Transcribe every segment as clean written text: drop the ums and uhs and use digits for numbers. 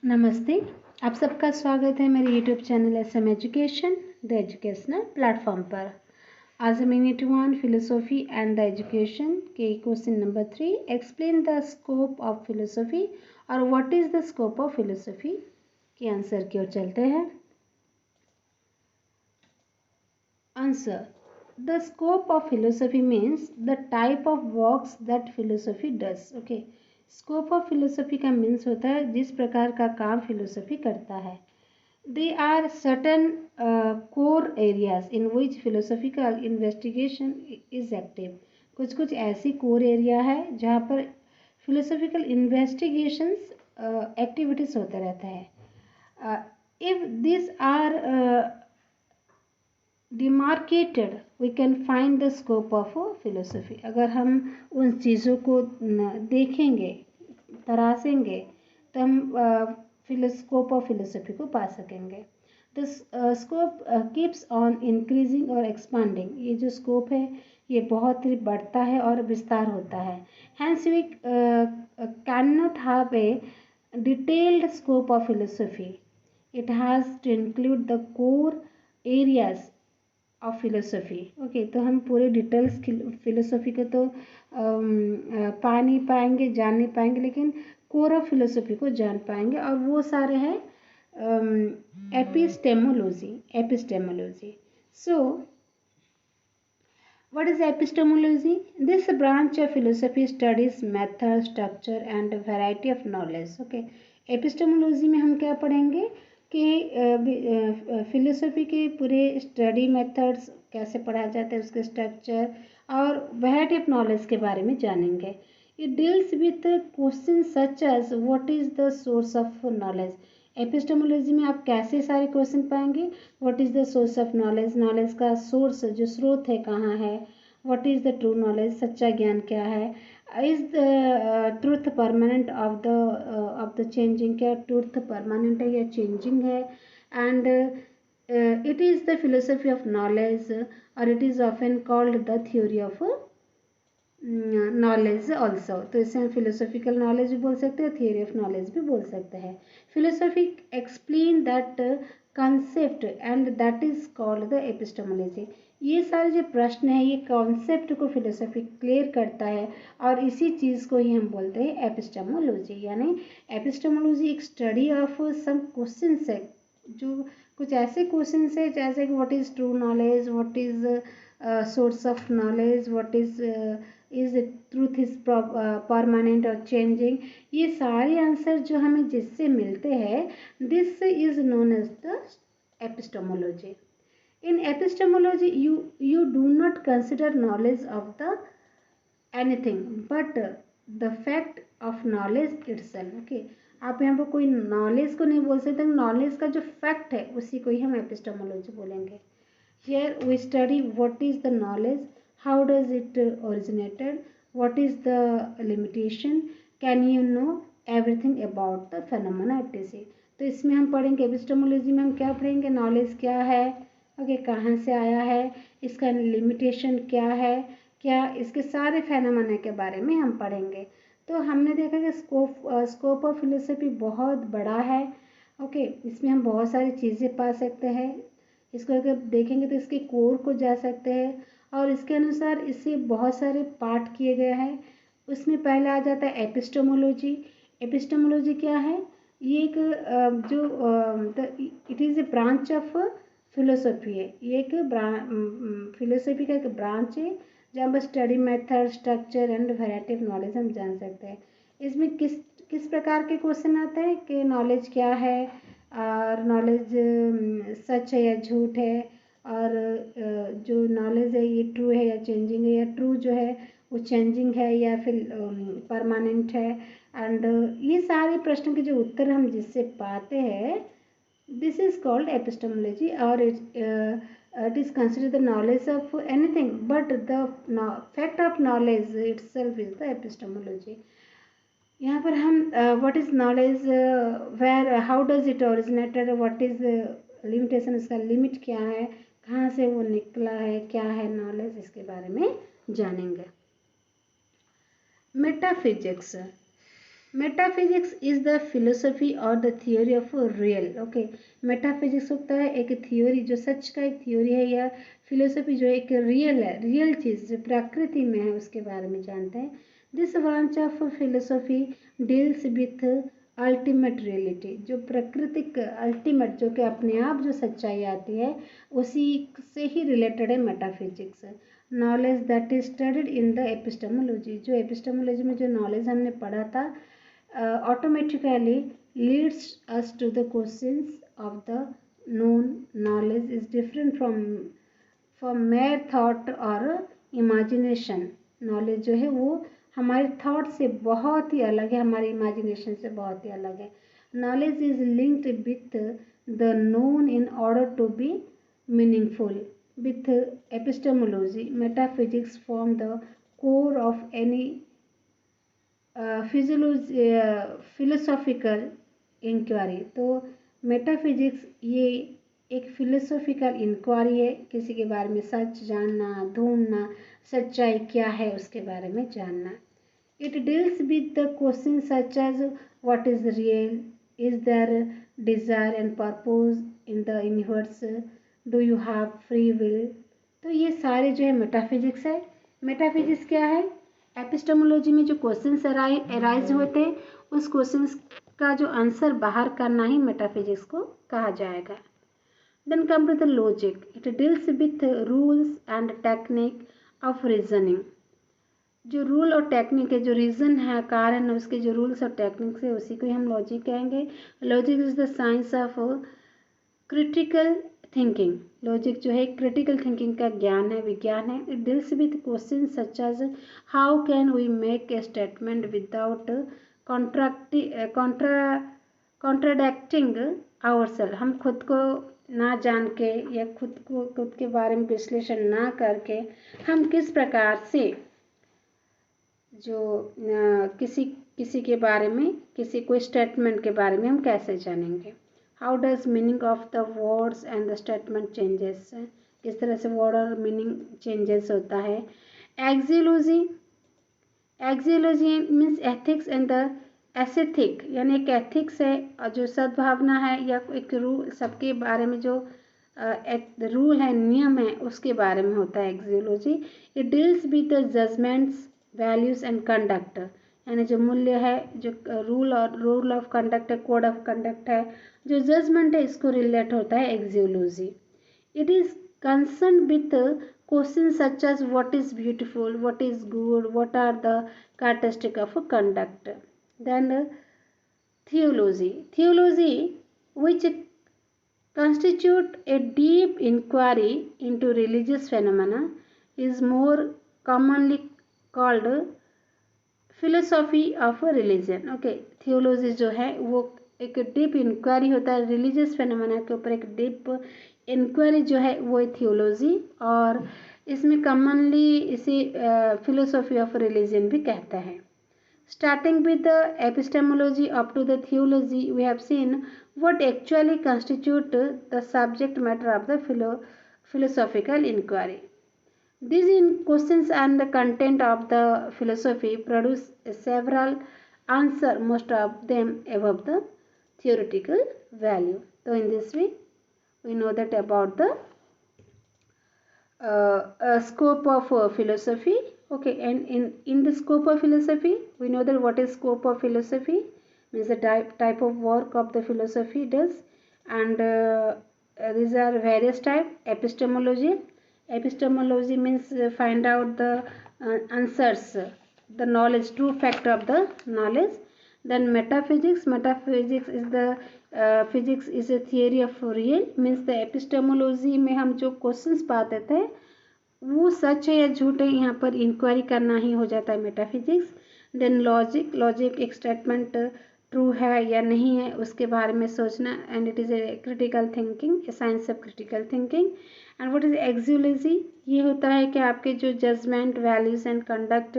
नमस्ते। आप सबका स्वागत है मेरे YouTube channel SM education the educational platform पर। आज हम unit 1 philosophy and the education के question number 3 explain the scope of philosophy और what is the scope of philosophy के आंसर की ओर चलते हैं। Answer: the scope of philosophy means the type of works that philosophy does. Okay, scope of philosophy का means होता है जिस प्रकार का काम फिलोसॉफी करता है। दे are certain core areas in which philosophical investigation is active. कुछ कुछ ऐसी कोर एरिया है जहाँ पर फिलोसॉफिकल इन्वेस्टिगेशंस एक्टिविटीज होता रहता है। If this are demarcated we can find the scope of philosophy. अगर हम उन चीज़ों को देखेंगे, तरासेंगे, तो हम स्कोप ऑफ फिलोसॉफी को पा सकेंगे। The scope keeps on increasing और एक्सपांडिंग। ये जो स्कोप है ये बहुत ही बढ़ता है और विस्तार होता है। Hence we can not have a detailed scope of philosophy. It has to include the core areas of philosophy. Okay, तो हम पूरे डिटेल्स फिलोसॉफी को तो पा नहीं पाएंगे, जान नहीं पाएंगे, लेकिन कोर ऑफ फिलोसॉफी को जान पाएंगे और वो सारे हैं epistemology. So what is epistemology? This branch of philosophy studies method, structure and variety of knowledge. Okay, epistemology में हम क्या पढ़ेंगे कि फिलोसॉफी के पूरे स्टडी मेथड्स कैसे पढ़ा जाता है, उसके स्ट्रक्चर और वैरायटी ऑफ नॉलेज के बारे में जानेंगे। It deals with question such as what is the source of knowledge. Epistemology में आप कैसे सारे क्वेश्चन पाएंगे। What is the source of knowledge, knowledge का सोर्स जो स्रोत है कहाँ है। What is the true knowledge, सच्चा ज्ञान क्या है। Is the truth permanent of the changing, क्या ट्रूथ परमानेंट है या चेंजिंग है। And it is the philosophy of knowledge और it is often called the theory of knowledge also. तो इसे हम फिलोसॉफिकल नॉलेज भी बोल सकते हैं, थियोरी ऑफ नॉलेज भी बोल सकते हैं। Philosophy explain that concept and that is called the epistemology. ये सारे जो प्रश्न है ये कॉन्सेप्ट को फिलोसॉफी क्लियर करता है और इसी चीज़ को ही हम बोलते हैं एपिस्टेमोलॉजी। यानी एपिस्टेमोलॉजी एक स्टडी ऑफ सम क्वेश्चंस है, जो कुछ ऐसे क्वेश्चंस है जैसे कि what is true knowledge, what is source of knowledge, what is truth is permanent और चेंजिंग। ये सारे आंसर जो हमें जिससे मिलते हैं, this is known as the epistemology. In epistemology you do not consider knowledge of the anything but the fact of knowledge itself। okay, आप यहाँ पर कोई नॉलेज को नहीं बोल सकते, नॉलेज का जो फैक्ट है उसी को ही हम एपिस्टेमोलॉजी बोलेंगे। Here we study what is the knowledge, how does it originated, what is the limitation, can you know everything about the phenomena etc। तो इसमें हम पढ़ेंगे एपिस्टेमोलॉजी में हम क्या पढ़ेंगे, नॉलेज क्या है, ओके, कहाँ से आया है, इसका लिमिटेशन क्या है, क्या इसके सारे फेनोमेना के बारे में हम पढ़ेंगे। तो हमने देखा कि स्कोप ऑफ फिलोसफी बहुत बड़ा है। ओके, इसमें हम बहुत सारी चीज़ें पा सकते हैं। इसको अगर देखेंगे तो इसके कोर को जा सकते हैं और इसके अनुसार इससे बहुत सारे पार्ट किए गए हैं। उसमें पहले आ जाता है एपिस्टेमोलॉजी। एपिस्टेमोलॉजी क्या है, ये एक it is A branch of philosophy है। ये एक फिलोसॉफी का एक ब्रांच है जहाँ पर study method, structure and variety of knowledge हम जान सकते हैं। इसमें किस किस प्रकार के क्वेश्चन आते हैं कि नॉलेज क्या है और नॉलेज सच है या झूठ है, और जो नॉलेज है ये ट्रू है या चेंजिंग है, या ट्रू जो है वो चेंजिंग है या फिर परमानेंट है। एंड ये सारे प्रश्न के जो उत्तर हम जिससे पाते हैं, दिस इज कॉल्ड एपिस्टेमोलॉजी। और it is considered the knowledge of anything but the fact of knowledge itself is the epistemology। यहाँ पर हम what is knowledge, where, how does it originated, what is limitation, इसका limit क्या है, कहाँ से वो निकला है, क्या है नॉलेज, इसके बारे में जानेंगे। Metaphysics metaphysics is the philosophy और the theory of real. Okay, metaphysics होता है एक थियोरी, जो सच का एक थियोरी है, या फिलोसफी जो एक रियल है, रियल चीज़ जो प्रकृति में है उसके बारे में जानते हैं। This branch of philosophy deals with ultimate reality, जो प्राकृतिक अल्टीमेट, जो कि अपने आप जो सच्चाई आती है उसी से ही रिलेटेड है metaphysics. Knowledge that is studied in the epistemology, जो एपिस्टेमोलॉजी में जो नॉलेज हमने पढ़ा था, automatically leads us to the questions of the known knowledge is different from mere thought or imagination। Knowledge जो है वो हमारे थॉट से बहुत ही अलग है, हमारे इमेजिनेशन से बहुत ही अलग है। Knowledge is linked with the known in order to be meaningful. with epistemology, metaphysics form the core of any philosophical inquiry. तो मेटाफिजिक्स ये एक फिलोसॉफिकल इंक्वायरी है, किसी के बारे में सच जानना, ढूंढना, सच्चाई क्या है उसके बारे में जानना। It deals with the question such as what is real, is there desire and purpose in the universe, do you have free will. तो ये सारे जो है मेटाफिजिक्स है। मेटाफिजिक्स क्या है? एपिस्टेमोलॉजी में जो क्वेश्चंस अराइज होते हैं उस क्वेश्चंस का जो आंसर बाहर करना ही मेटाफिजिक्स को कहा जाएगा। Then come to the logic, it deals with rules and technique of reasoning. जो रूल और टेक्निक है, जो रीजन है, कारण है, उसके जो रूल्स और टेक्निक्स है उसी को हम लॉजिक कहेंगे। Logic is the science of critical thinking. Logic जो है क्रिटिकल थिंकिंग का ज्ञान है, विज्ञान है। It deals with question such as how can we make a statement without contradicting ourselves. हम खुद को ना जान के या खुद के बारे में विश्लेषण ना करके हम किस प्रकार से जो किसी के बारे में, किसी कोई स्टेटमेंट के बारे में हम कैसे जानेंगे। How does meaning of the words and the statement changes, किस तरह से वर्ड और मीनिंग चेंजेस होता है। Axiology means ethics and the aesthetic, यानी एक एथिक्स है और जो सद्भावना है या एक रूल, सबके बारे में जो रूल है, नियम है, उसके बारे में होता है axiology. It deals with the judgments, values and conduct, यानी जो मूल्य है, जो रूल ऑफ कंडक्ट है, कोड ऑफ कंडक्ट है, जो जजमेंट है, इसको रिलेट होता है axiology. It is concern with question such as what is beautiful, what is good, what are the characteristic of conduct. Then theology which constitute a deep inquiry into religious phenomena is more commonly called philosophy of religion। Okay, theology जो है वो एक deep inquiry होता है religious phenomena के ऊपर, एक deep inquiry जो है वो थियोलॉजी, और इसमें कॉमनली इसे फिलोसॉफी ऑफ रिलीजन भी कहता है। Starting with the epistemology up to the theology, we have seen what actually constitute the subject matter of the philosophical inquiry. These questions and the content of the philosophy produce several answers, most of them above the theoretical value. So in this way, we know that about the scope of philosophy. Okay, and in the scope of philosophy, we know that what is scope of philosophy means the type of work of the philosophy does, and these are various type. Epistemology means find out the answers, the knowledge, true fact of the knowledge. Then metaphysics is the physics is a theory of real, means the epistemology में हम जो questions पाते थे वो सच है या झूठ है, यहाँ पर इंक्वायरी करना ही हो जाता है मेटाफिजिक्स। देन लॉजिक एक स्टेटमेंट ट्रू है या नहीं है उसके बारे में सोचना, and it is a critical thinking, a science of critical thinking. And what is axiology, ये होता है कि आपके जो judgment, values and conduct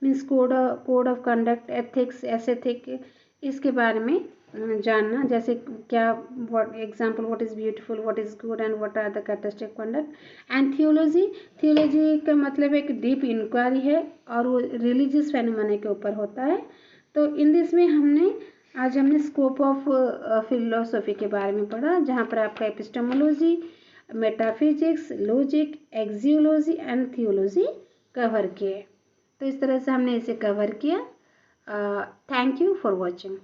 means code of conduct, ethics, aesthetic, इसके बारे में जानना, जैसे क्या, what example, what is beautiful, what is good and what are the characteristic conduct. And theology का मतलब एक डीप इंक्वायरी है और वो रिलीजियस फेनोमेना के ऊपर होता है। तो इन दिस में आज हमने स्कोप ऑफ फिलोसॉफी के बारे में पढ़ा, जहाँ पर आपका epistemology, metaphysics, logic, axiology and theology cover किए। तो इस तरह से हमने इसे कवर किया। Thank you for watching.